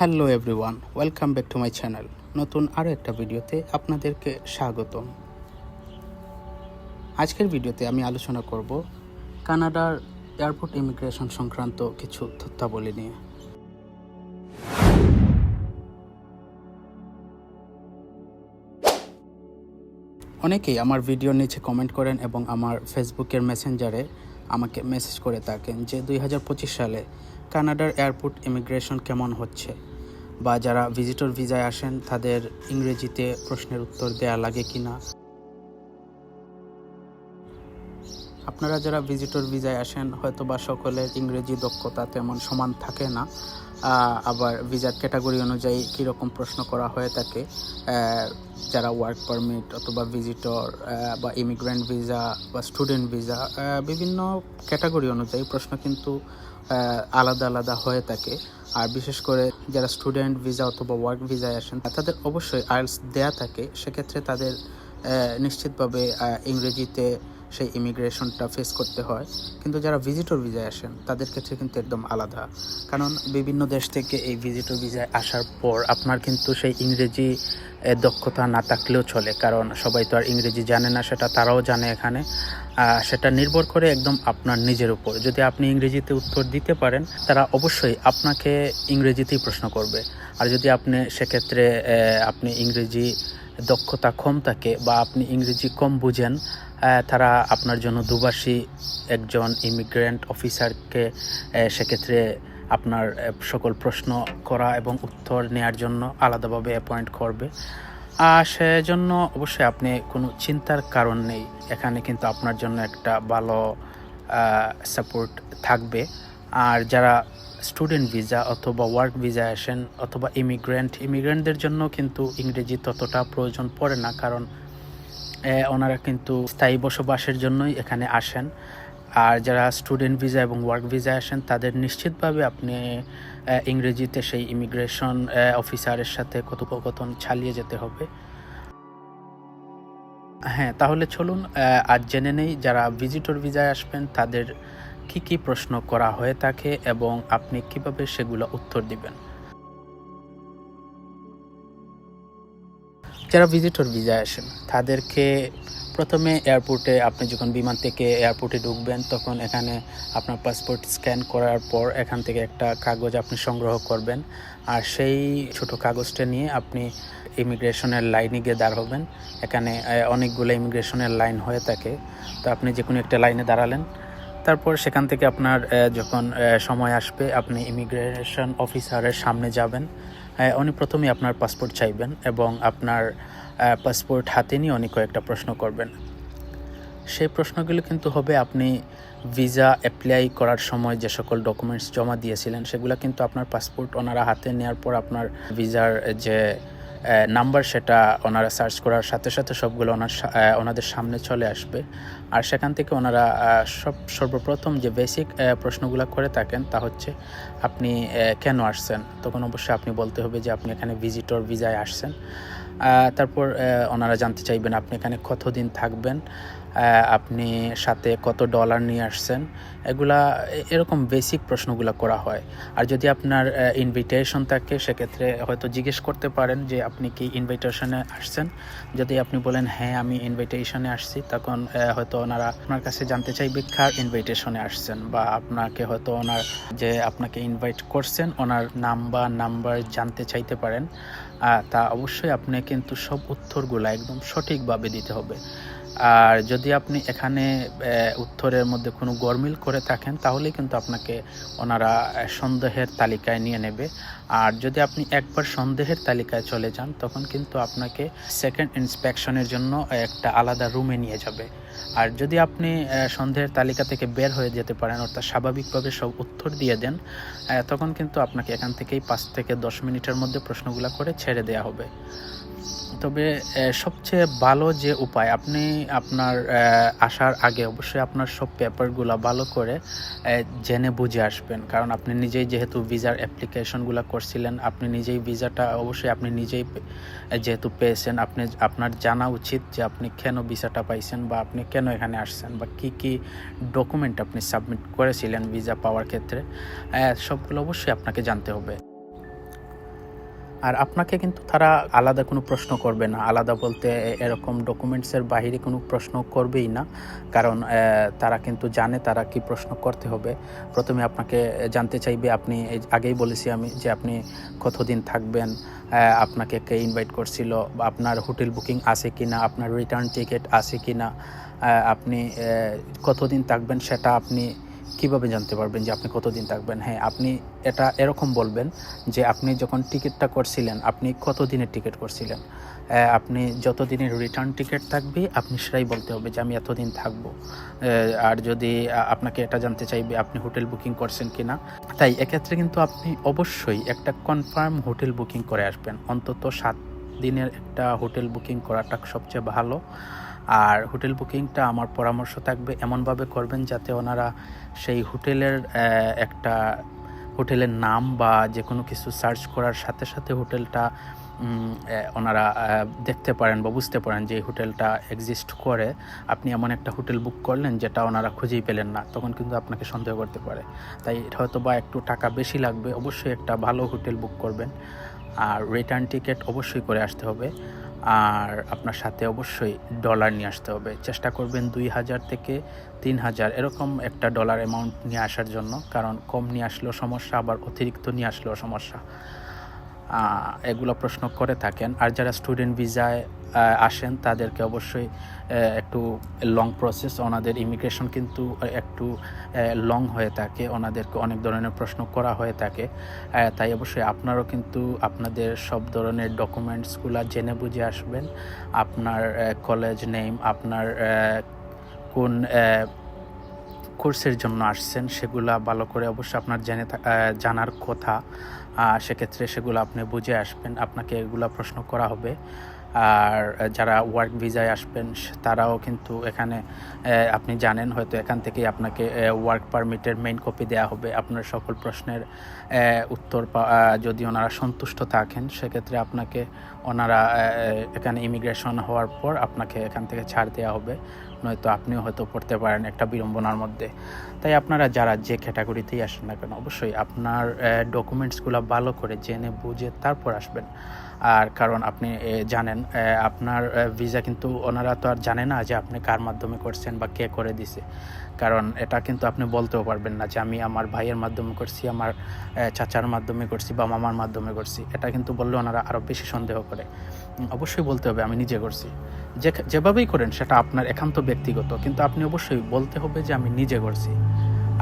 Hello everyone, welcome back to my channel. নতুন আরও একটা ভিডিওতে আপনাদেরকে স্বাগতম। আজকের ভিডিওতে আমি আলোচনা করব কানাডার এয়ারপোর্ট ইমিগ্রেশন সংক্রান্ত কিছু তথ্যাবলী নিয়ে। অনেকেই আমার ভিডিওর নিচে কমেন্ট করেন এবং আমার ফেসবুকের মেসেঞ্জারে আমাকে মেসেজ করে থাকেন যে 2025 সালে কানাডার এয়ারপোর্ট ইমিগ্রেশন কেমন হচ্ছে, বা যারা ভিজিটর ভিসায় আসেন তাদের ইংরেজিতে প্রশ্নের উত্তর দেয়া লাগে কিনা। আপনারা যারা ভিজিটর ভিসায় আসেন হয়তো বা সকলের ইংরেজি দক্ষতা তেমন সমান থাকে না, আবার ভিসার ক্যাটাগরি অনুযায়ী কীরকম প্রশ্ন করা হয়ে থাকে। যারা ওয়ার্ক পারমিট অথবা ভিজিটর বা ইমিগ্রেন্ট ভিসা বা স্টুডেন্ট ভিসা, বিভিন্ন ক্যাটাগরি অনুযায়ী প্রশ্ন কিন্তু আলাদা আলাদা হয়ে থাকে। আর বিশেষ করে যারা স্টুডেন্ট ভিসা অথবা ওয়ার্ক ভিসায় আসেন তাদের অবশ্যই আইএলটিএস দেয়া থাকে। সেক্ষেত্রে তাদের নিশ্চিতভাবে ইংরেজিতে সেই ইমিগ্রেশনটা ফেস করতে হয়। কিন্তু যারা ভিজিটর ভিসায় আসেন তাদের ক্ষেত্রে কিন্তু একদম আলাদা, কারণ বিভিন্ন দেশ থেকে এই ভিজিটর ভিসায় আসার পর আপনার কিন্তু সেই ইংরেজি দক্ষতা না থাকলেও চলে, কারণ সবাই তো আর ইংরেজি জানে না, সেটা তারাও জানে এখানে। সেটা নির্ভর করে একদম আপনার নিজের উপর। যদি আপনি ইংরেজিতে উত্তর দিতে পারেন তারা অবশ্যই আপনাকে ইংরেজিতেই প্রশ্ন করবে। আর যদি আপনি সেক্ষেত্রে আপনি ইংরেজি দক্ষতা কম থাকে বা আপনি ইংরেজি কম বুঝেন, তারা আপনার জন্য দুভাষী একজন ইমিগ্রেন্ট অফিসারকে সেক্ষেত্রে আপনার সকল প্রশ্ন করা এবং উত্তর নেওয়ার জন্য আলাদাভাবে অ্যাপয়েন্ট করবে। সেজন্য অবশ্যই আপনি কোনো চিন্তার কারণ নেই, এখানে কিন্তু আপনার জন্য একটা ভালো সাপোর্ট থাকবে। আর যারা স্টুডেন্ট ভিসা অথবা ওয়ার্ক ভিসা আসেন অথবা ইমিগ্রেন্টদের জন্য কিন্তু ইংরেজি ততটা প্রয়োজন পড়ে না, কারণ ওনারা কিন্তু স্থায়ী বসবাসের জন্যই এখানে আসেন। আর যারা স্টুডেন্ট ভিসা এবং ওয়ার্ক ভিসা আসেন তাদের নিশ্চিতভাবে আপনি ইংরেজিতে সেই ইমিগ্রেশন অফিসারের সাথে কথোপকথন চালিয়ে যেতে হবে। হ্যাঁ, তাহলে চলুন আজ জেনে নেই যারা ভিজিটর ভিসায় আসবেন তাদের কি কি প্রশ্ন করা হয়ে থাকে এবং আপনি কিভাবে সেগুলো উত্তর দিবেন। যারা ভিজিটর ভিসায় আসেন তাদেরকে প্রথমে এয়ারপোর্টে, আপনি যখন বিমান থেকে এয়ারপোর্টে ঢুকবেন তখন এখানে আপনার পাসপোর্ট স্ক্যান করার পর এখান থেকে একটা কাগজ আপনি সংগ্রহ করবেন। আর সেই ছোট কাগজটা নিয়ে আপনি ইমিগ্রেশনের লাইনে গিয়ে দাঁড় হবেন। এখানে অনেকগুলো ইমিগ্রেশনের লাইন হয়ে থাকে, তো আপনি যে কোনো একটা লাইনে দাঁড়ালেন। তারপর সেখান থেকে আপনার যখন সময় আসবে আপনি ইমিগ্রেশন অফিসারের সামনে যাবেন। উনি প্রথমেই আপনার পাসপোর্ট চাইবেন এবং আপনার পাসপোর্ট হাতে নিয়ে উনি কয়েকটা প্রশ্ন করবেন। সেই প্রশ্নগুলো কিন্তু হবে আপনি ভিসা অ্যাপ্লাই করার সময় যে সকল ডকুমেন্টস জমা দিয়েছিলেন সেগুলো কিন্তু আপনার পাসপোর্ট ওনারা হাতে নেওয়ার পর আপনার ভিসার যে নাম্বার সেটা ওনারা সার্চ করার সাথে সাথে সবগুলো ওনাদের সামনে চলে আসবে। আর সেখান থেকে ওনারা সর্বপ্রথম যে বেসিক প্রশ্নগুলো করে থাকেন তা হচ্ছে আপনি কেন আসছেন। তখন অবশ্যই আপনি বলতে হবে যে আপনি এখানে ভিজিটর ভিসায় আসছেন। তারপর ওনারা জানতে চাইবেন আপনি এখানে কতদিন থাকবেন, আপনি সাথে কত ডলার নিয়ে আসছেন। এরকম বেসিক প্রশ্নগুলো করা হয়। আর যদি আপনার ইনভিটেশন থাকে সেক্ষেত্রে হয়তো জিজ্ঞেস করতে পারেন যে আপনি কি ইনভিটেশনে আসছেন। যদি আপনি বলেন হ্যাঁ আমি ইনভিটেশনে আসছি, তখন হয়তো ওনারা আপনার কাছে জানতে চাইবে কার ইনভিটেশনে আসছেন, বা আপনাকে হয়তো ওনার যে আপনাকে ইনভাইট করছেন ওনার নাম্বার জানতে চাইতে পারেন। তা অবশ্যই আপনি কিন্তু সব উত্তরগুলো একদম সঠিকভাবে দিতে হবে। আর যদি আপনি এখানে উত্তরের মধ্যে কোনো গরমিল করে থাকেন তাহলে কিন্তু আপনাকে ওনারা সন্দেহের তালিকায় নিয়ে নেবে। আর যদি আপনি একবার সন্দেহের তালিকায় চলে যান তখন কিন্তু আপনাকে সেকেন্ড ইন্সপেকশনের জন্য একটা আলাদা রুমে নিয়ে যাবে। আর যদি আপনি সন্দেহের তালিকা থেকে বের হয়ে যেতে পারেন, অর্থাৎ স্বাভাবিকভাবে সব উত্তর দিয়ে দেন, তখন কিন্তু আপনাকে এখান থেকেই 5 থেকে 10 মিনিটের মধ্যে প্রশ্নগুলো করে ছেড়ে দেওয়া হবে। তবে সবচেয়ে ভালো যে উপায়, আপনি আপনার আসার আগে অবশ্যই আপনার সব পেপারগুলো ভালো করে জেনে বুঝে আসবেন, কারণ আপনি নিজেই যেহেতু ভিসার অ্যাপ্লিকেশনগুলো করছিলেন, আপনি নিজেই ভিসাটা অবশ্যই আপনি নিজেই যেহেতু পেয়েছেন, আপনার জানা উচিত যে আপনি কেন ভিসাটা পাইছেন বা আপনি কেন এখানে আসছেন বা কি ডকুমেন্ট আপনি সাবমিট করেছিলেন ভিসা পাওয়ার ক্ষেত্রে, সবগুলো অবশ্যই আপনাকে জানতে হবে। আর আপনাকে কিন্তু তারা আলাদা কোনো প্রশ্ন করবে না, আলাদা বলতে এরকম ডকুমেন্টসের বাহিরে কোনো প্রশ্ন করবেই না, কারণ তারা কিন্তু জানে তারা কি প্রশ্ন করতে হবে। প্রথমে আপনাকে জানতে চাইবে আপনি, আগেই বলেছি আমি, যে আপনি কতদিন থাকবেন, আপনাকে কে ইনভাইট করছিল, বা আপনার হোটেল বুকিং আছে কি না, আপনার রিটার্ন টিকিট আছে কি না, আপনি কতদিন থাকবেন সেটা আপনি কিভাবে জানতে পারবেন যে আপনি কতদিন থাকবেন। হ্যাঁ, আপনি এটা এরকম বলবেন যে আপনি যখন টিকিটটা করছিলেন আপনি কত দিনের টিকিট করছিলেন, আপনি যত দিনের রিটার্ন টিকিট থাকবে আপনি সেটাই বলতে হবে যে আমি এতদিন থাকবো। আর যদি আপনাকে এটা জানতে চাইবে আপনি হোটেল বুকিং করছেন কি না, তাই এক্ষেত্রে কিন্তু আপনি অবশ্যই একটা কনফার্ম হোটেল বুকিং করে আসবেন। অন্তত 7 দিনের একটা হোটেল বুকিং করাটা সবচেয়ে ভালো। আর হোটেল বুকিংটা আমার পরামর্শ থাকবে এমনভাবে করবেন যাতে ওনারা সেই হোটেলের একটা হোটেলের নাম বা যে কোনো কিছু সার্চ করার সাথে সাথে হোটেলটা ওনারা দেখতে পারেন বা বুঝতে পারেন যে এই হোটেলটা এক্সিস্ট করে। আপনি এমন একটা হোটেল বুক করলেন যেটা ওনারা খুঁজেই পেলেন না, তখন কিন্তু আপনাকে সন্দেহ করতে পারে। তাই হয়তো বা একটু টাকা বেশি লাগবে, অবশ্যই একটা ভালো হোটেল বুক করবেন। আর রিটার্ন টিকিট অবশ্যই করে আসতে হবে। আর আপনার সাথে অবশ্যই ডলার নিয়ে আসতে হবে। চেষ্টা করবেন 2000 থেকে 3000 এরকম একটা ডলার অ্যামাউন্ট নিয়ে আসার জন্য, কারণ কম নিয়ে আসলেও সমস্যা, আবার অতিরিক্ত নিয়ে আসলেও সমস্যা। এগুলো প্রশ্ন করে থাকেন। আর যারা স্টুডেন্ট ভিসায় আসেন তাদেরকে অবশ্যই একটু লং প্রসেস, ওনাদের ইমিগ্রেশন কিন্তু একটু লং হয়ে থাকে, ওনাদেরকে অনেক ধরনের প্রশ্ন করা হয়ে থাকে। তাই অবশ্যই আপনারও কিন্তু আপনাদের সব ধরনের ডকুমেন্টসগুলো জেনে বুঝে আসবেন। আপনার কলেজ নেম, আপনার কোন কোর্সের জন্য আসছেন সেগুলা ভালো করে অবশ্যই আপনার জানার কথা। সেক্ষেত্রে সেগুলো আপনি বুঝে আসবেন, আপনাকে এগুলা প্রশ্ন করা হবে। আর যারা ওয়ার্ক ভিসায় আসবেন তারাও কিন্তু এখানে আপনি জানেন হয়তো, এখান থেকেই আপনাকে ওয়ার্ক পারমিটের মেইন কপি দেওয়া হবে। আপনার সকল প্রশ্নের উত্তর যদি ওনারা সন্তুষ্ট থাকেন সেক্ষেত্রে আপনাকে ওনারা এখানে ইমিগ্রেশন হওয়ার পর আপনাকে এখান থেকে ছাড় দেওয়া হবে, নয়তো আপনিও হয়তো পড়তে পারেন একটা বিড়ম্বনার মধ্যে। তাই আপনারা যারা যে ক্যাটাগরিতেই আসেন না কেন অবশ্যই আপনার ডকুমেন্টসগুলো ভালো করে জেনে বুঝে তারপর আসবেন। আর কারণ আপনি জানেন আপনার ভিসা কিন্তু ওনারা তো আর জানে না যে আপনি কার মাধ্যমে করছেন বা কে করে দিছে, কারণ এটা কিন্তু আপনি বলতেও পারবেন না যে আমি আমার ভাইয়ের মাধ্যমে করছি, আমার চাচার মাধ্যমে করছি বা মামার মাধ্যমে করছি। এটা কিন্তু বললে ওনারা আরও বেশি সন্দেহ করে। অবশ্যই বলতে হবে আমি নিজে করছি। যেভাবেই করেন সেটা আপনার একান্ত ব্যক্তিগত, কিন্তু আপনি অবশ্যই বলতে হবে যে আমি নিজে করছি।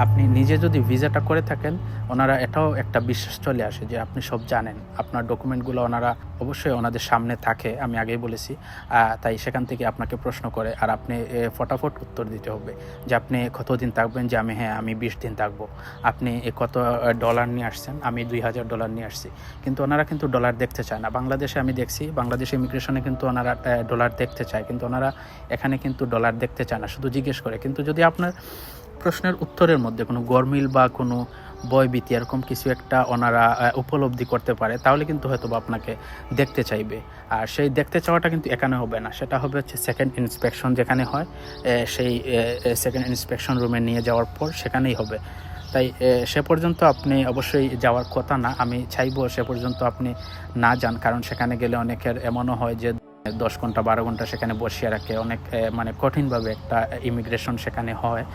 আপনি নিজে যদি ভিসাটা করে থাকেন ওনারা এটাও একটা বিশ্বাস চলে আসে যে আপনি সব জানেন, আপনার ডকুমেন্টগুলো ওনারা অবশ্যই ওনাদের সামনে থাকে, আমি আগেই বলেছি। তাই সেখান থেকে আপনাকে প্রশ্ন করে আর আপনি ফটাফট উত্তর দিতে হবে যে আপনি কতদিন থাকবেন, যে আমি 20 দিন থাকবো। আপনি কত ডলার নিয়ে আসছেন, আমি 2000 ডলার নিয়ে আসছি। কিন্তু ওনারা কিন্তু ডলার দেখতে চায় না। বাংলাদেশে আমি দেখছি, বাংলাদেশে ইমিগ্রেশনে কিন্তু ওনারা ডলার দেখতে চায়, কিন্তু ওনারা এখানে কিন্তু ডলার দেখতে চায় না, শুধু জিজ্ঞেস করে। কিন্তু যদি আপনার প্রশ্নের উত্তরের মধ্যে কোনো গরমিল বা কোনো ভয়ভীতি এরকম কিছু একটা ওনারা উপলব্ধি করতে পারে তাহলে কিন্তু হয়তো বা আপনাকে দেখতে চাইবে। আর সেই দেখতে চাওয়াটা কিন্তু এখানে হবে না, সেটা হবে হচ্ছে সেকেন্ড ইন্সপেকশন যেখানে হয়, সেই সেকেন্ড ইন্সপেকশন রুমে নিয়ে যাওয়ার পর সেখানেই হবে। তাই সে পর্যন্ত আপনি অবশ্যই যাওয়ার কথা না, আমি চাইবো সে পর্যন্ত আপনি না যান, কারণ সেখানে গেলে অনেকের এমনও হয় যে 10 ঘন্টা 12 ঘন্টা সেখানে বসিয়ে রাখে, অনেক মানে কঠিনভাবে একটা ইমিগ্রেশন সেখানে হয়।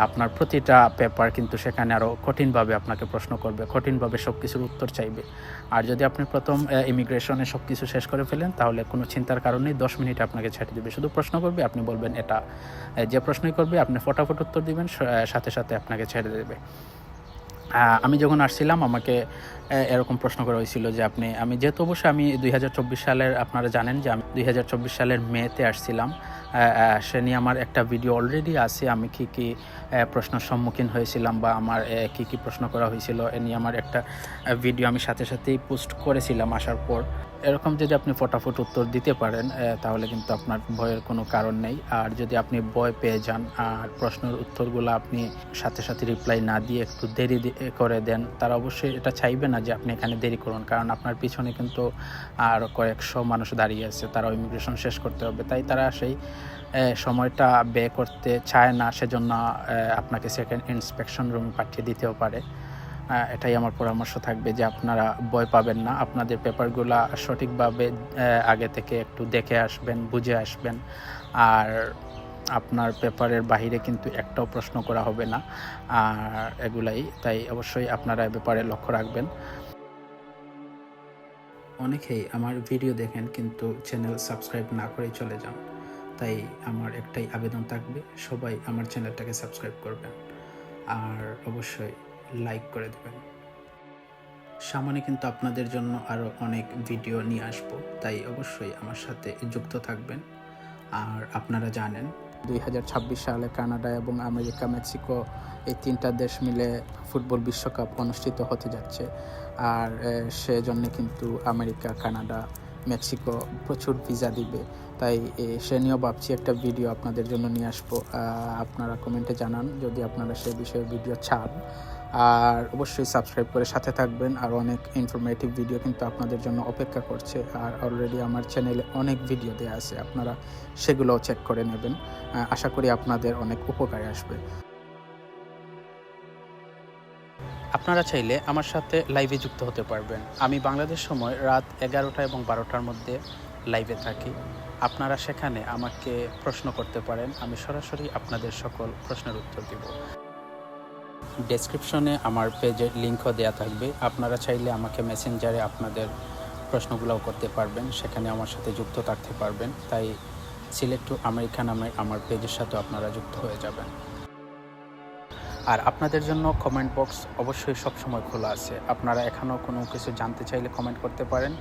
আপনার প্রতিটা পেপার কিন্তু সেখানে আরও কঠিনভাবে আপনাকে প্রশ্ন করবে, কঠিনভাবে সব কিছুর উত্তর চাইবে। আর যদি আপনি প্রথম ইমিগ্রেশনে সব কিছু শেষ করে ফেলেন তাহলে কোনো চিন্তার কারণেই 10 মিনিটে আপনাকে ছেড়ে দেবে। শুধু প্রশ্ন করবে, আপনি বলবেন এটা, যে প্রশ্নই করবে আপনি ফটাফট উত্তর দিবেন, সাথে সাথে আপনাকে ছেড়ে দেবে। আমি যখন আসছিলাম আমাকে এরকম প্রশ্ন করা হয়েছিল যে আমি যেহেতু অবশ্যই আমি 2024 সালের, আপনারা জানেন যে আমি 2024 সালের মেতে আসছিলাম, সে নিয়ে আমার একটা ভিডিও অলরেডি আছে, আমি কী কী প্রশ্নের সম্মুখীন হয়েছিলাম বা আমার কী কী প্রশ্ন করা হয়েছিল এ নিয়ে আমার একটা ভিডিও আমি সাথে সাথেই পোস্ট করেছিলাম আসার পর। এরকম যদি আপনি ফটাফট উত্তর দিতে পারেন তাহলে কিন্তু আপনার ভয়ের কোনো কারণ নেই। আর যদি আপনি ভয় পেয়ে যান আর প্রশ্নের উত্তরগুলো আপনি সাথে সাথে রিপ্লাই না দিয়ে একটু দেরি করে দেন, তারা অবশ্যই এটা চাইবে না যে আপনি এখানে দেরি করুন, কারণ আপনার পিছনে কিন্তু আর কয়েকশো মানুষ দাঁড়িয়ে আছে, তারাও ইমিগ্রেশন শেষ করতে হবে। তাই তারা সেই সময়টা ব্যয় করতে চায় না, সেজন্য আপনাকে সেকেন্ড ইন্সপেকশন রুমে পাঠিয়ে দিতেও পারে। এটাই আমার পরামর্শ থাকবে যে আপনারা ভয় পাবেন না, আপনাদের পেপারগুলা সঠিকভাবে আগে থেকে একটু দেখে আসবেন, বুঝে আসবেন। আর আপনার পেপারের বাহিরে কিন্তু একটাও প্রশ্ন করা হবে না, আর এগুলাই, তাই অবশ্যই আপনারা এ ব্যাপারে লক্ষ্য রাখবেন। অনেকেই আমার ভিডিও দেখেন কিন্তু চ্যানেল সাবস্ক্রাইব না করেই চলে যান, তাই আমার একটাই আবেদন থাকবে, সবাই আমার চ্যানেলটাকে সাবস্ক্রাইব করবেন আর অবশ্যই লাইক করে দেবেন। সামনে কিন্তু আপনাদের জন্য আরও অনেক ভিডিও নিয়ে আসবো, তাই অবশ্যই আমার সাথে যুক্ত থাকবেন। আর আপনারা জানেন 2026 সালে কানাডা এবং আমেরিকা, মেক্সিকো এই 3টা দেশ মিলে ফুটবল বিশ্বকাপ অনুষ্ঠিত হতে যাচ্ছে। আর সেজন্য কিন্তু আমেরিকা, কানাডা, মেক্সিকো প্রচুর ভিসা দিবে, তাই সে নিয়েও ভাবছি একটা ভিডিও আপনাদের জন্য নিয়ে আসবো। আপনারা কমেন্টে জানান যদি আপনারা সে বিষয়ে ভিডিও চান, আর অবশ্যই সাবস্ক্রাইব করে সাথে থাকবেন। আর অনেক ইনফরমেটিভ ভিডিও কিন্তু আপনাদের জন্য অপেক্ষা করছে, আর অলরেডি আমার চ্যানেলে অনেক ভিডিও দেওয়া আছে, আপনারা সেগুলোও চেক করে নেবেন। আশা করি আপনাদের অনেক উপকারে আসবে। আপনারা চাইলে আমার সাথে লাইভে যুক্ত হতে পারবেন। আমি বাংলাদেশ সময় রাত 11টা এবং 12টার মধ্যে লাইভে থাকি। আপনারা সেখানে আমাকে প্রশ্ন করতে পারেন, আমি সরাসরি আপনাদের সকল প্রশ্নের উত্তর দিব। ডেসক্রিপশনে আমার পেজের লিঙ্কও দেওয়া থাকবে, আপনারা চাইলে আমাকে মেসেঞ্জারে আপনাদের প্রশ্নগুলোও করতে পারবেন, সেখানে আমার সাথে যুক্ত থাকতে পারবেন। তাই সিলেক্ট টু আমেরিকা নামে আমার পেজের সাথে আপনারা যুক্ত হয়ে যাবেন। আর আপনাদের জন্য কমেন্ট বক্স অবশ্যই সবসময় খোলা আছে, আপনারা এখানেও কোনো কিছু জানতে চাইলে কমেন্ট করতে পারেন,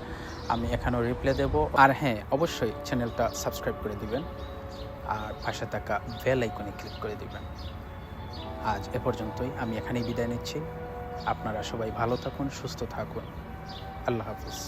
আমি এখানেও রিপ্লাই দেব। আর হ্যাঁ, অবশ্যই চ্যানেলটা সাবস্ক্রাইব করে দিবেন আর পাশে থাকা বেল আইকনে ক্লিক করে দিবেন। আজ এ পর্যন্তই, আমি এখানেই বিদায় নিচ্ছি। আপনারা সবাই ভালো থাকুন, সুস্থ থাকুন। আল্লাহ হাফিজ।